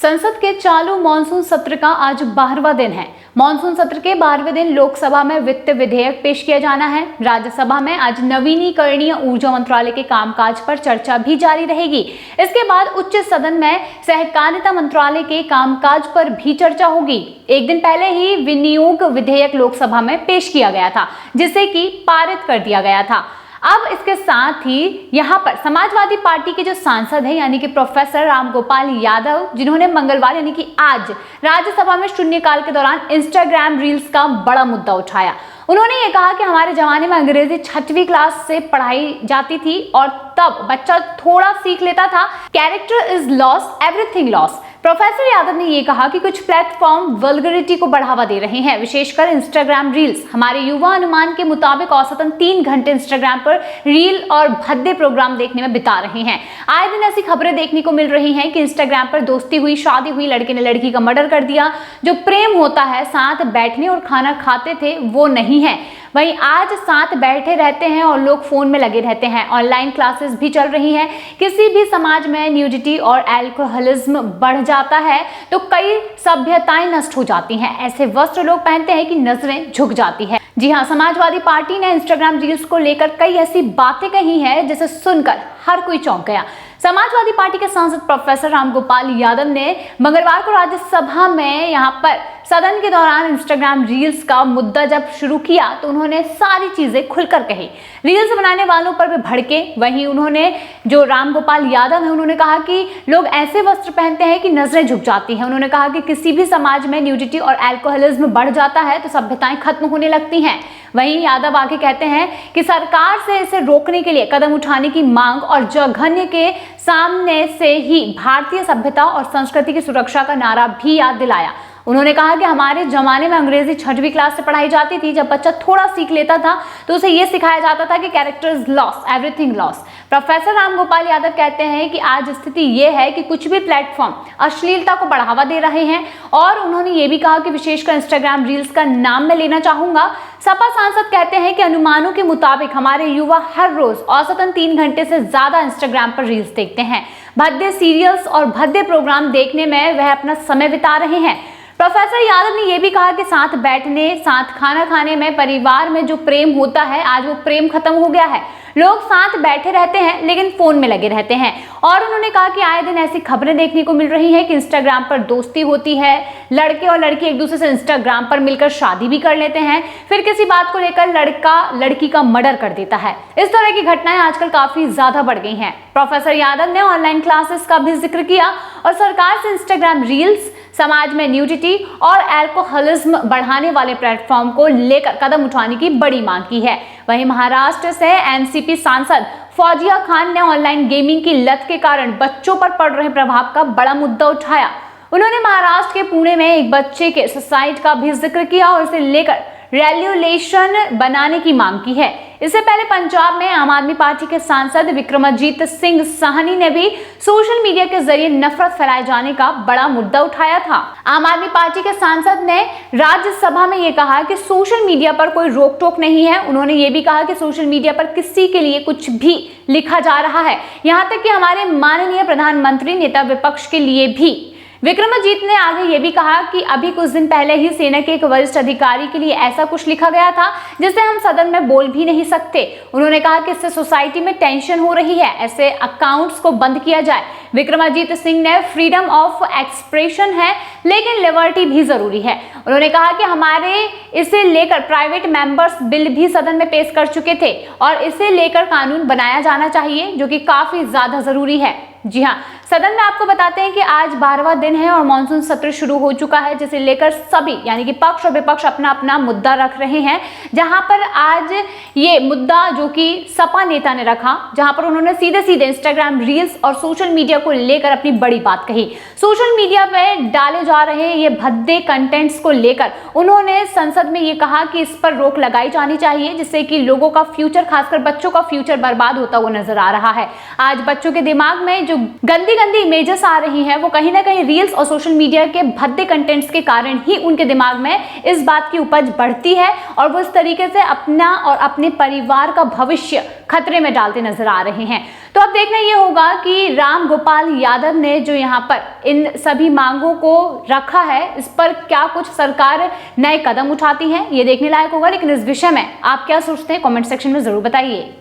संसद के चालू मानसून सत्र का आज 12वां दिन है। मानसून सत्र के 12वें दिन लोकसभा में वित्त विधेयक पेश किया जाना है। राज्यसभा में आज नवीनीकरणीय ऊर्जा मंत्रालय के कामकाज पर चर्चा भी जारी रहेगी। इसके बाद उच्च सदन में सहकारिता मंत्रालय के कामकाज पर भी चर्चा होगी। एक दिन पहले ही विनियोग विधेयक लोकसभा में पेश किया गया था, जिसे कि पारित कर दिया गया था। अब इसके साथ ही यहाँ पर समाजवादी पार्टी के जो सांसद हैं यानी कि प्रोफेसर रामगोपाल यादव, जिन्होंने मंगलवार यानी कि आज राज्यसभा में शून्यकाल के दौरान इंस्टाग्राम रील्स का बड़ा मुद्दा उठाया। उन्होंने ये कहा कि हमारे जमाने में अंग्रेजी 6वीं क्लास से पढ़ाई जाती थी और तब बच्चा थोड़ा सीख लेता था। Character is loss, everything loss. Professor Yadav ने ये कहा कि कुछ प्लेटफॉर्म वल्गरिटी को बढ़ावा दे रहे हैं, विशेषकर इंस्टाग्राम रील्स। हमारे युवा अनुमान के मुताबिक औसतन 3 घंटे इंस्टाग्राम पर रील और भद्दे प्रोग्राम देखने में बिता रहे हैं। आए दिन ऐसी खबरें देखने को मिल रही हैं कि इंस्टाग्राम पर दोस्ती हुई, शादी हुई, लड़के ने लड़की का मर्डर कर दिया। जो प्रेम होता है, साथ बैठने और खाना खाते थे, वो नहीं है। वहीं आज साथ बैठे रहते हैं और लोग फोन में लगे रहते हैं। ऑनलाइन क्लासेस भी चल रही हैं। किसी भी समाज में न्यूडिटी और अल्कोहलिज्म बढ़ जाता है तो कई सभ्यताएं नष्ट हो जाती हैं। ऐसे वस्त्र लोग पहनते हैं कि नजरें झुक जाती है। जी हाँ, समाजवादी पार्टी ने इंस्टाग्राम रील्स को लेकर कई ऐसी बातें कही हैं जिसे सुनकर हर कोई चौंक गया। समाजवादी पार्टी के सांसद प्रोफेसर रामगोपाल यादव ने मंगलवार को राज्यसभा में यहाँ पर सदन के दौरान इंस्टाग्राम रील्स का मुद्दा जब शुरू किया तो उन्होंने सारी चीजें खुलकर कही। रील्स बनाने वालों पर भी भड़के। वहीं उन्होंने जो रामगोपाल यादव है, उन्होंने कहा कि लोग ऐसे वस्त्र पहनते हैं कि नजरें झुक जाती हैं। उन्होंने कहा कि किसी भी समाज में न्यूडिटी और अल्कोहलिज्म बढ़ जाता है तो सभ्यताएं खत्म होने लगती हैं। वहीं यादव आगे कहते हैं कि सरकार से इसे रोकने के लिए कदम उठाने की मांग और जघन्य के सामने से ही भारतीय सभ्यता और संस्कृति की सुरक्षा का नारा भी याद दिलाया। उन्होंने कहा कि हमारे जमाने में अंग्रेजी 6वीं क्लास से पढ़ाई जाती थी। जब बच्चा थोड़ा सीख लेता था तो उसे यह सिखाया जाता था कि character is loss, everything loss. Professor Ramgopal Yadav कहते हैं कि आज स्थिति यह है कि कुछ भी प्लेटफॉर्म अश्लीलता को बढ़ावा दे रहे हैं और उन्होंने ये भी कहा कि विशेषकर इंस्टाग्राम रील्स का नाम मैं लेना चाहूंगा। सपा सांसद कहते हैं कि अनुमानों के मुताबिक हमारे युवा हर रोज औसतन 3 घंटे से ज्यादा इंस्टाग्राम पर रील्स देखते हैं। भद्दे सीरियल्स और भद्दे प्रोग्राम देखने में वह अपना समय बिता रहे हैं। प्रोफेसर यादव ने यह भी कहा कि साथ बैठने, साथ खाना खाने में, परिवार में जो प्रेम होता है, आज वो प्रेम खत्म हो गया है। लोग साथ बैठे रहते हैं लेकिन फोन में लगे रहते हैं। और उन्होंने कहा कि आए दिन ऐसी खबरें देखने को मिल रही हैं कि इंस्टाग्राम पर दोस्ती होती है, लड़के और लड़की एक दूसरे से इंस्टाग्राम पर मिलकर शादी भी कर लेते हैं, फिर किसी बात को लेकर लड़का लड़की का मर्डर कर देता है। इस तरह की घटनाएं आजकल काफी ज्यादा बढ़ गई हैं। प्रोफेसर यादव ने ऑनलाइन क्लासेस का भी जिक्र किया और सरकार से इंस्टाग्राम रील्स, समाज में न्यूडिटी और अल्कोहलिज्म बढ़ाने वाले प्लेटफॉर्म को लेकर कदम उठाने की बड़ी मांग की है। वहीं महाराष्ट्र से एनसीपी सांसद फौजिया खान ने ऑनलाइन गेमिंग की लत के कारण बच्चों पर पड़ रहे प्रभाव का बड़ा मुद्दा उठाया। उन्होंने महाराष्ट्र के पुणे में एक बच्चे के सुसाइड का भी जिक्र किया और इसे लेकर रेगुलेशन बनाने की मांग की है। इससे पहले पंजाब में आम आदमी पार्टी के सांसद विक्रमजीत सिंह साहनी ने भी सोशल मीडिया के जरिए नफरत फैलाए जाने का बड़ा मुद्दा उठाया था। आम आदमी पार्टी के सांसद ने राज्यसभा में ये कहा कि सोशल मीडिया पर कोई रोक टोक नहीं है। उन्होंने ये भी कहा कि सोशल मीडिया पर किसी के लिए कुछ भी लिखा जा रहा है, यहाँ तक कि हमारे माननीय प्रधानमंत्री नेता विपक्ष के लिए भी। विक्रमजीत ने आगे ये भी कहा कि अभी कुछ दिन पहले ही सेना के एक वरिष्ठ अधिकारी के लिए ऐसा कुछ लिखा गया था जिसे हम सदन में बोल भी नहीं सकते। उन्होंने कहा कि इससे सोसाइटी में टेंशन हो रही है, ऐसे अकाउंट्स को बंद किया जाए। विक्रमजीत सिंह ने फ्रीडम ऑफ एक्सप्रेशन है लेकिन लिबर्टी भी जरूरी है। उन्होंने कहा कि हमारे इसे लेकर प्राइवेट मेंबर्स बिल भी सदन में पेश कर चुके थे और इसे लेकर कानून बनाया जाना चाहिए, जो कि काफी ज्यादा जरूरी है। जी हाँ, सदन में आपको बताते हैं कि आज 12वां दिन है और मानसून सत्र शुरू हो चुका है, जिसे लेकर सभी यानी कि पक्ष और विपक्ष अपना अपना मुद्दा रख रहे हैं। जहां पर आज ये मुद्दा जो कि सपा नेता ने रखा, जहां पर उन्होंने सीधे सीधे इंस्टाग्राम रील्स और सोशल मीडिया को लेकर अपनी बड़ी बात कही। सोशल मीडिया पे डाले जा रहे ये भद्दे कंटेंट्स को लेकर उन्होंने संसद में ये कहा कि इस पर रोक लगाई जानी चाहिए, जिससे कि लोगों का फ्यूचर, खासकर बच्चों का फ्यूचर बर्बाद होता हुआ नजर आ रहा है। आज बच्चों के दिमाग में जो गंदी इमेजेस आ रही हैं वो कहीं ना कहीं रील्स और सोशल मीडिया के भद्दे कंटेंट्स के कारण ही उनके दिमाग में इस बात की उपज बढ़ती है और वो इस तरीके से अपना और अपने परिवार का भविष्य खतरे में डालते नजर आ रहे हैं। तो अब देखना ये होगा कि राम गोपाल यादव ने जो यहाँ पर इन सभी मांगों को रखा है, इस पर क्या कुछ सरकार नए कदम उठाती है, ये देखने लायक होगा। लेकिन इस विषय में आप क्या सोचते हैं, कमेंट सेक्शन में जरूर बताइए।